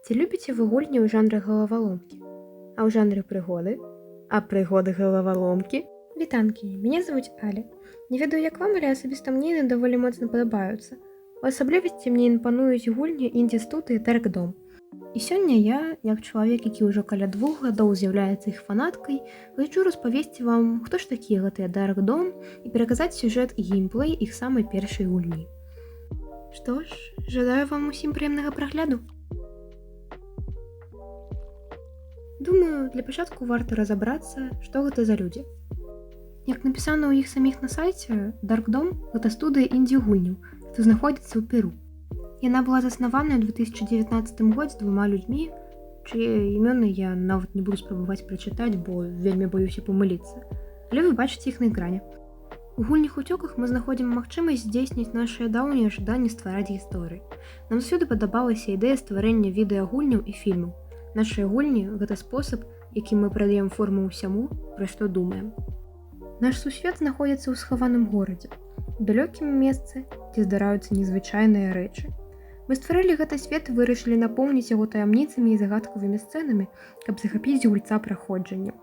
Ці любіце вы гульні ў жанры галаваломкі? А ў жанры прыгоды? А прыгоды галаваломкі? Вітанкі, мяне завуць Аля. Не ведаю, як вам, але асабіста мне яны даволі моцна падабаюцца. У асаблівасці мне імпануюць гульні індзі-студыі Dark Dome. І сёння я, як чалавек, які ўжо каля 2 гадоў з'яўляецца іх фанаткай, хочу распавесці вам, хто ж такія гэтыя Dark Dome і пераказаць сюжэт і геймплей іх самай першай гульні. Што ж, жадаю вам усім прыемнага прагляду. Думаю, для пачатку варта разабрацца, што гэта за людзі. Як напісана ў іх саміх на сайце, Dark Dome – гэта студыя індзі-гульняў, што знаходзіцца ў Перу. Яна была заснаваная ў 2019 годзе 2 людзьмі, чые імёны я нават не буду спрабаваць прачытаць, бо вельмі баюся памыліцца. Але вы бачыце іх на экране. У гульнях уцёках мы знаходзім магчымасць здзейсніць нашыя даўнія жаданні ствараць гісторыі. Нам заўсёды падабалася ідэя стварэння відэагульняў і фільмаў. Нашыя гульні – гэта спосаб, якім мы прадаем форму ўсяму, пра што думаем. Наш сусвет знаходзіцца ў схаваным горадзе, у далёкім месцы, дзе здараюцца незвычайныя рэчы. Мы стварылі гэты свет і вырашылі напоўніць яго таямніцамі і загадкавымі сцэнамі, каб захапіць гульца праходжаннем.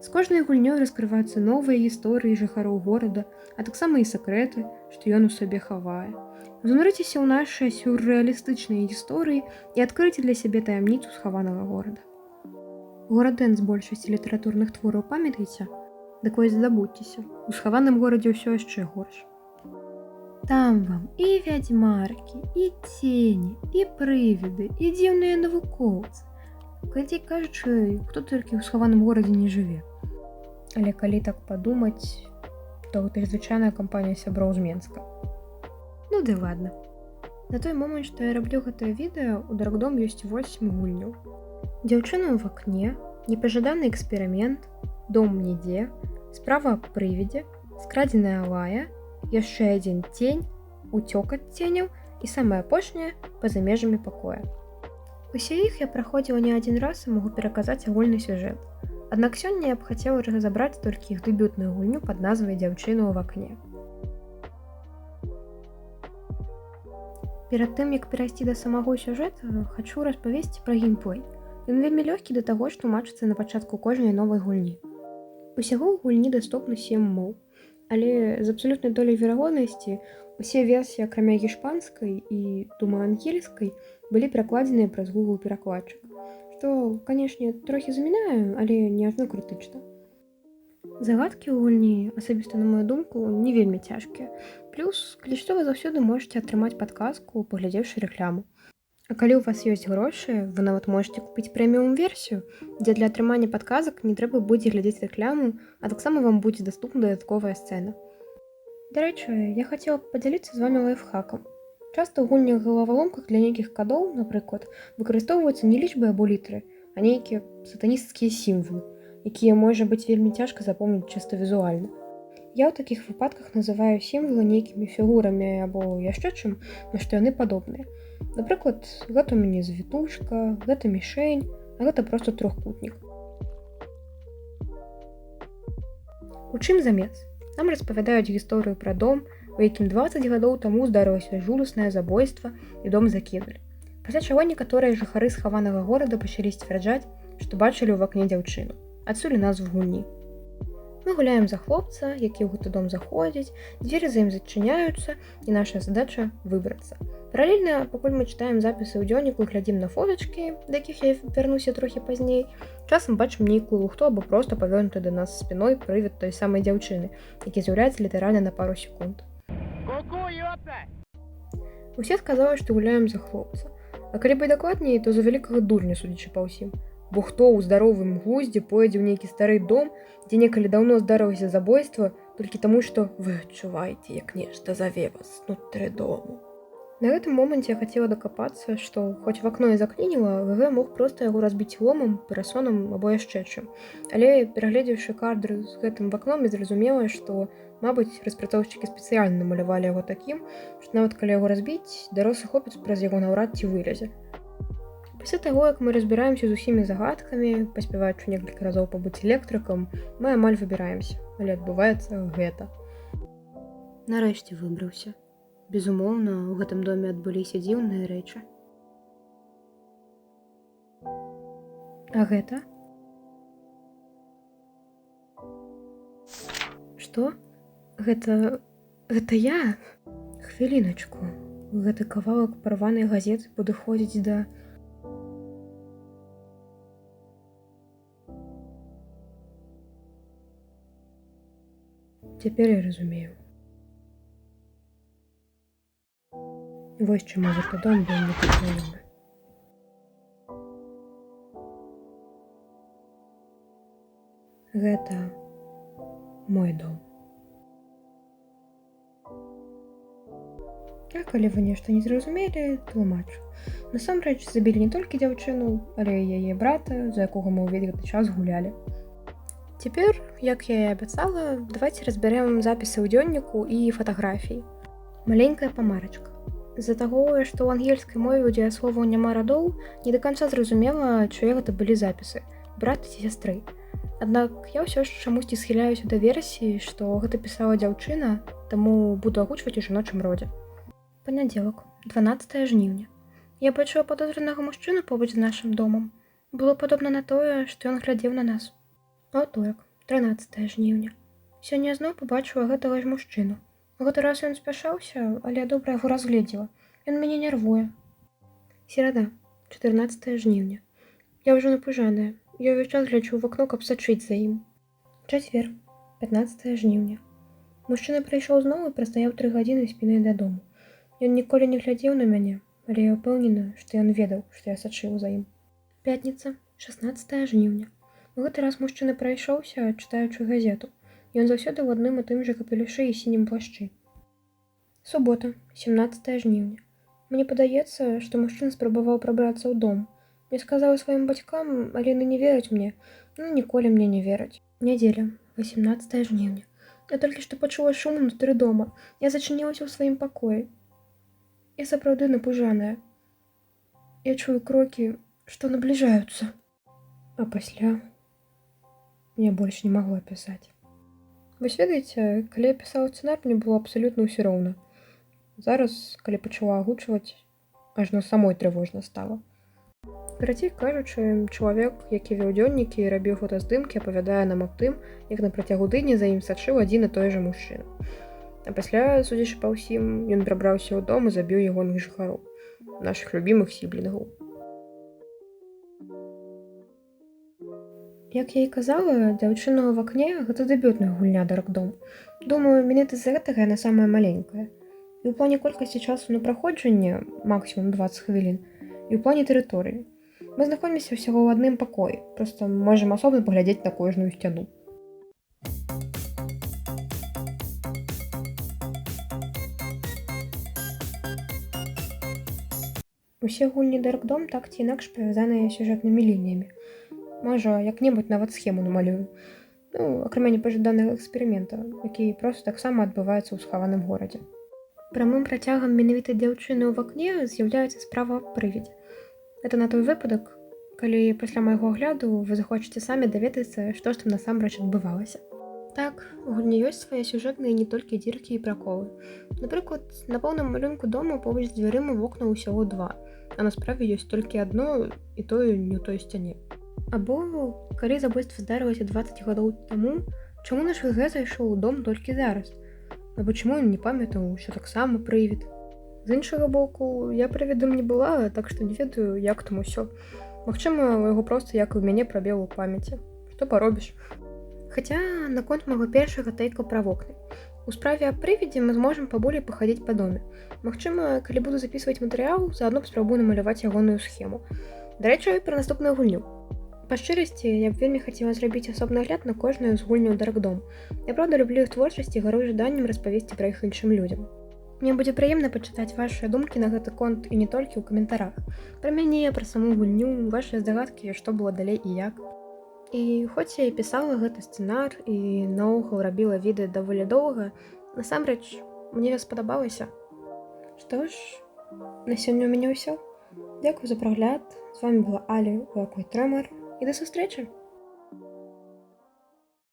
З кожнай гульнёй раскрываюцца новыя гісторыі жыхароў горада, а таксама і сакрэты, што ён у сабе хавае. Занурыцеся ў нашыя сюррэалістычныя гісторыі і адкрыйце для сябе таямніцу схаванага горада. Горадэн з большасці літаратурных твораў памятаеце? Дык вось забудзьцеся, у схаваным горадзе ўсё яшчэ горш. Там вам і вядзьмаркі, і цені, і прывіды, і дзіўныя навукоўцы. Карацей кажучы, хто толькі ў схаваным горадзе не жыве. Але калі так падумаць, то гэта ж звычайная кампанія сяброў з Менска. Ну ды ладно. На той момант, што я раблю гэтае відэо, у Dark Dome ёсць 8 гульняў. Дзяўчына ў вакне, непажаданы эксперымент, дом нідзе, справа аб прывідзе, скрадзеная лая, яшчэ адзін цень, уцёк ад ценяў і самае апошняе па-за межамі пакоя. Усе іх я праходзіла не адзін раз і магу пераказаць агульны сюжэт. Аднак сёння я б хацела разабраць толькі іх дэбютную гульню пад назвай «Дзяўчына ў вакне». Перад тым, як перайсці да самого сюжэта, хачу распавесці пра геймплей. Ён вельмі лёгкі да таго, што тлумачыцца на пачатку кожнай новай гульні. Усяго ў гульні даступна 7 моў, але з абсалютнай долей верагоднасці усе версіі, акрамя іспанскай і, думаю, ангельскай, былі перакладзеныя праз Google перакладчык, што, канешне, трохі замінаю, але не ажно крытычна. Загадкі ў гульні, асабіста на мою думку, не вельмі цяжкія. Плюс, калі што, вы заўсёды можаце атрымаць падказку, паглядзеўшы рэкламу. А калі ў вас ёсць грошы, вы нават можаце купіць прэміум-версію, дзе для атрымання падказак не трэба будзе глядзець рэкламу, а таксама вам будзе даступна дадатковая сцэна. Дарэчы, я хацела б падзяліцца з вамі лайфхакам. Часта ў гульнях галаваломках для нейкіх кадоў, напрыклад, выкарыстоўваюцца не лічбы або літары, а нейкія сатанісцкія сімвалы, якія можа быць вельмі цяжка запомніць чыста візуальна. Я ў такіх выпадках называю сімвалы нейкімі фігурамі або яшчэ чым, на што яны падобныя. Напрыклад, гэта ў мяне завітушка, гэта мішень, а гэта проста трохкутнік. У чым замес? Нам распавядаюць гісторыю пра дом, у якім 20 гадоў таму здарылася жудаснае забойства і дом закідалі. Пасля чаго некаторыя жыхары схаванага горада пачалі сцвярджаць, што бачылі ў вакне дзяўчыну. Адсюль назву гульні. Мы гуляем за хлопца, які ў гэты дом заходзіць, дзверы за ім зачыняюцца, і наша задача выбрацца. Паралельна, пакуль мы чытаем запісы ў дзённіку, глядзім на фотачкі, да якіх я вярнуся трохі пазней, часам бачым нейкую лухту або проста павёрнуты да нас спіной прывід той самай дзяўчыны, які з'яўляецца літаральна на пару секунд. Усе сказалі, што гуляем за хлопца. А калі быць дакладней, то за вялікага дурня, судзячы па ўсім. Бо хто ў здаровым глуздзе пойдзе ў нейкі стары дом, дзе некалі даўно здарылася забойства, толькі таму, што вы адчуваеце, як нешта заве вас знутры дому. На гэтым моманце я хацела дакапацца, што хоць вакно і заклініла, ВВ мог проста яго разбіць ломам, парасонам або яшчэ чым. Але, перагледзеўшы кадры з гэтым вакном, я зразумела, што, мабыць, распрацоўшчыкі спецыяльна намалявалі яго такім, што нават калі яго разбіць, дарослы хлопец праз яго наўрад ці вылезе. Пасля таго, як мы разбіраемся з усімі загадкамі, паспяваючы некалькі разоў пабыць электрыкам, мы амаль выбіраемся, але адбываецца гэта. Нарэшце выбраўся. Безумоўна, у гэтым доме адбыліся дзіўныя рэчы. А гэта? Што? Гэта я? Хвіліначку. Гэты кавалак парванай газеты падыходзіць да... Цяпер я разумею. Вось чаму гэты дом быў непазнаёмы. Гэта мой дом. А калі вы нешта не зразумелі, тлумачу. Насамрэч забілі не толькі дзяўчыну, але і яе брата, за якога мы ўвесь гэты час гулялі. Цяпер, як я і абяцала, давайце разбярэм запісы ў дзённіку і фатаграфіі. Маленькая памарачка. З-за таго, што ў ангельскай мове, дзе словаў няма радоў, не да канца зразумела, чые гэта былі запісы, брата ці сястры. Аднак я ўсё ж чамусьці схіляюся да версіі, што гэта пісала дзяўчына, таму буду агучваць у жаночым родзе. Панядзелак, 12 жніўня. Я бачыла падозранага мужчыну побач з нашым домам. Было падобна на тое, што ён глядзеў на нас. Отояк, 13 жніўня. Сёння зноў пабачыла гэтага ж мужчыну. У гэты раз ён спяшаўся, але я добра яго разгледзела. Ён мяне нервуе. Серада, 14 жніўня. Я ўжо напужаная. Я ўвесь час гляджу ў акно, каб сачыць за ім. Чацвер, 15 жніўня. Мужчына прыйшоў зноў і прастаяў 3 гадзіны спінай дадому. Ён ніколі не глядзеў на мяне, але я ўпэўнена, што ён ведаў, што я сачыў за ім. Пятніца, 16 жніўня. У гэты раз мужчына прайшоўся, чытаючы газету. Ён заўсёды ў адным і тым жа капелюшы і сінім плашчы. Субота, 17 жніўня. Мне падаецца, што мужчына спрабаваў прабрацца ў дом. Я сказаў сваім бацькам, але яны не вераць мне. Ніколі мне не вераць. Нядзеля, 18 жніўня. Я толькі што пачула шум унутры дома. Я зачынілася ў сваім пакоі. Я сапраўды напужаная. Я чую крокі, што набліжаюцца. А пасля я больш не магла пісаць. Вось ведаеце, калі я пісала сцэнар, мне было абсалютна ўсё роўна. Зараз, калі пачала агучваць, ажно самой трывожна стала. Карацей кажучы, чалавек, які вёў дзённікі і рабіў фотаздымкі, апавядае нам аб тым, як на працягу тыдня за ім сачыў адзін і той жа мужчына. А пасля, судзячы па ўсім, ён прабраўся ў дом і забіў ягоных жыхароў, нашых любімых сіблінгаў. Як я і казала, дзяўчына ў акне – гэта дэбютная гульня Dark Dome. Думаю, менавіта з-за гэтага яна самая маленькая. І ў плане колькасці часу на праходжанне, максімум 20 хвілін, і ў плане тэрыторыі. Мы знаходзімся ўсяго ў адным пакоі, проста можам асобна паглядзець на кожную сцяну. Усе гульні Dark Dome так ці інакш павязаныя сюжэтнымі лініямі. Можа, як-небудзь нават схему намалюю. Акрамя непажаданага эксперымента, які проста таксама адбываецца ў схаваным горадзе. Прамым працягам менавіта дзяўчыны ў акне з'яўляецца справа аб прывідзе. Гэта на той выпадак, калі пасля майго агляду вы захочаце самі даведацца, што ж там насамрэч адбывалася. Так, у гульні ёсць свае сюжэтныя не толькі дзіркі і праколы. Напрыклад, на поўным малюнку дома побач з дзвярыма вокна ўсяго 2, а на справе ёсць толькі адно, і тое не ў той сцяне. Або, калі забойства здарылася 20 гадоў таму, чаму наш ГГ зайшоў у дом толькі зараз? Або чаму ён не памятаў, що таксама прывід? З іншага боку, я прывідам не была, так што не ведаю, як там усё. Магчыма, у яго проста, як і ў мяне, прабел у памяці. Што паробіш? Хаця, наконт майго першага тэйка пра вокны. У справе аб прывідзе мы зможам паболей пахадзіць па доме. Магчыма, калі буду запісваць матэрыял, заадно спрабую намаляваць ягоную схему. Дарэчы, пра наступную гульню. Па шчырасці, я б вельмі хацела зрабіць асобны агляд на кожную з гульняў Dark Dome. Я правда люблю іх творчасць і гарую жаданнем распавесці пра іх іншым людзям. Мне будзе прыемна пачытаць вашыя думкі на гэты конт і не толькі ў каментарах. Пра мяне, пра саму гульню, вашыя здагадкі, што было далей і як. І хоць я і пісала гэты сцэнар і наогул рабіла відэа даволі доўга, насамрэч, мне спадабалася. Што ж, на сёння ў мяне ўсё. Дзякую за прагляд. З вами была Аля, у якой Трэмар. І да сустрэчы!